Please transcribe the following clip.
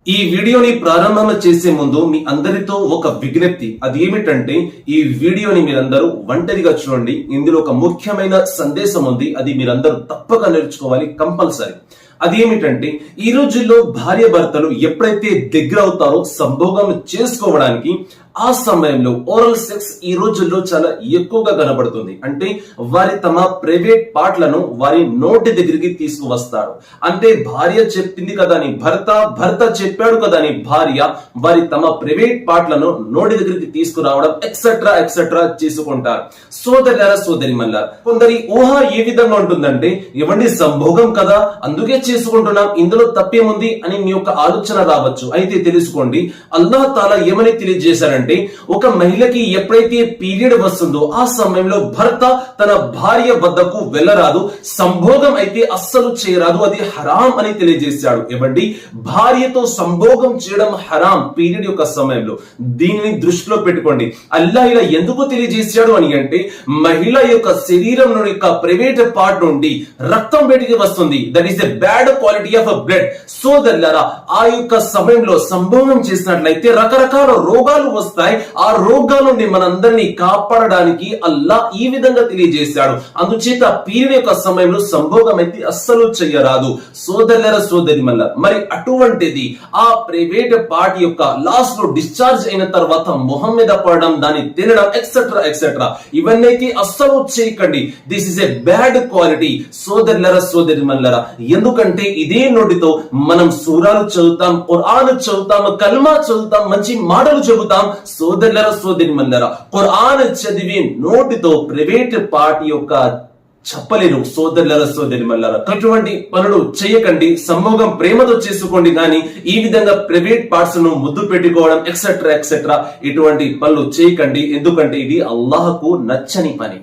ఈ వీడియోని ప్రారంభం చేసే ముందు మీ అందరితో ఒక విజ్ఞప్తి. అది ఏమిటంటే ఈ వీడియోని మీరందరూ ఒంటరిగా చూడండి. ఇందులో ఒక ముఖ్యమైన సందేశం ఉంది. అది మీరందరూ తప్పక నేర్చుకోవాలి, కంపల్సరీ. అది ఏమిటంటే ఈ రోజుల్లో భార్య భర్తలు ఎప్పుడైతే దగ్గర అవుతారో సంభోగం చేసుకోవడానికి, ఆ సమయంలో ఓరల్ సెక్స్ ఈ రోజుల్లో చాలా ఎక్కువగా కనబడుతుంది. అంటే వారి తమ ప్రైవేట్ పార్ట్లను వారి నోటి దగ్గరికి తీసుకువస్తారు. అంటే భార్య చెప్పింది కదా అని భర్త, భర్త చెప్పాడు కదా అని భార్య వారి తమ ప్రైవేట్ పార్ట్లను నోటి దగ్గరికి తీసుకురావడం ఎక్సెట్రా ఎక్సెట్రా చేసుకుంటారు. సోదరులారా, సోదరి మల్లారా, కొందరి ఊహ ఏ విధంగా ఉంటుందంటే ఇవ్వండి సంభోగం కదా అందుకే చేసుకుంటున్నాం, ఇందులో తప్పేముంది అని మీ యొక్క ఆలోచన రావచ్చు. అయితే తెలుసుకోండి, అల్లాహ్ తాలా ఏమని తెలియజేశారంటే ఒక మహిళకి ఎప్పుడైతే పీరియడ్ వస్తుందో ఆ సమయంలో భర్త తన భార్య వద్దకు వెళ్ళరాదు, సంభోగం అయితే అస్సలు చేయరాదు, అది హరాం అని తెలియజేశాడు. ఏమండి, భార్యతో సంభోగం చేయడం హరాం పీరియడ్ యొక్క సమయంలో. దీనిని దృష్టిలో పెట్టుకోండి. అల్లాహ్ ఇలా ఎందుకు తెలియజేశాడు అని అంటే మహిళ యొక్క శరీరం యొక్క ప్రైవేట్ పార్ట్ నుండి రక్తం బయటికి వస్తుంది. That is a bad quality of blood. సోదరులారా, ఆ యొక్క సమయంలో సంభోగం చేసినట్లయితే రకరకాల రోగాలు వస్తాయి. ఆ రోగాల నుండి మనందరినీ కాపాడడానికి అల్లాహ్ ఈ విధంగా తెలియజేశాడు. అందుచేత పీరియడ్ యొక్క సమయంలో సంభోగం అయితే అస్సలు చెయ్యరాదు. సోదరులారా, సోదరి మల్ల, మరి అటువంటిది ఆ ప్రైవేట్ పార్ట్ యొక్క లాస్ట్ లో డిశ్చార్జ్ అయిన తర్వాత మొహం మీద పడడం, దాన్ని తినడం ఎక్సెట్రా ఎక్సెట్రా, ఇవన్నీ అస్సలు చేయకండి. This is a bad quality. సోదరులారా, సోదరి మల్లరా, ఎందుకంటే ఇదే నోటితో మనం సూరాలు చదువుతాం, ఖురాన్ చదువుతాం, కల్మా చదువుతాం, మంచి మాటలు చెబుతాం. సోదరులారా, సోదరి మల్లరా, ఖురాన్ చదివి నోటితో ప్రైవేట్ పార్ట్ యొక్క చెప్పలేరు. సోదరులారా, సోదరి మల్లారా, అటువంటి పనులు చేయకండి. సంభోగం ప్రేమతో చేసుకోండి, కానీ ఈ విధంగా ప్రైవేట్ పార్ట్స్ ను ముద్దు పెట్టుకోవడం ఎక్సెట్రా ఎక్సెట్రా ఇటువంటి పనులు చేయకండి. ఎందుకంటే ఇది అల్లాహకు నచ్చని పని.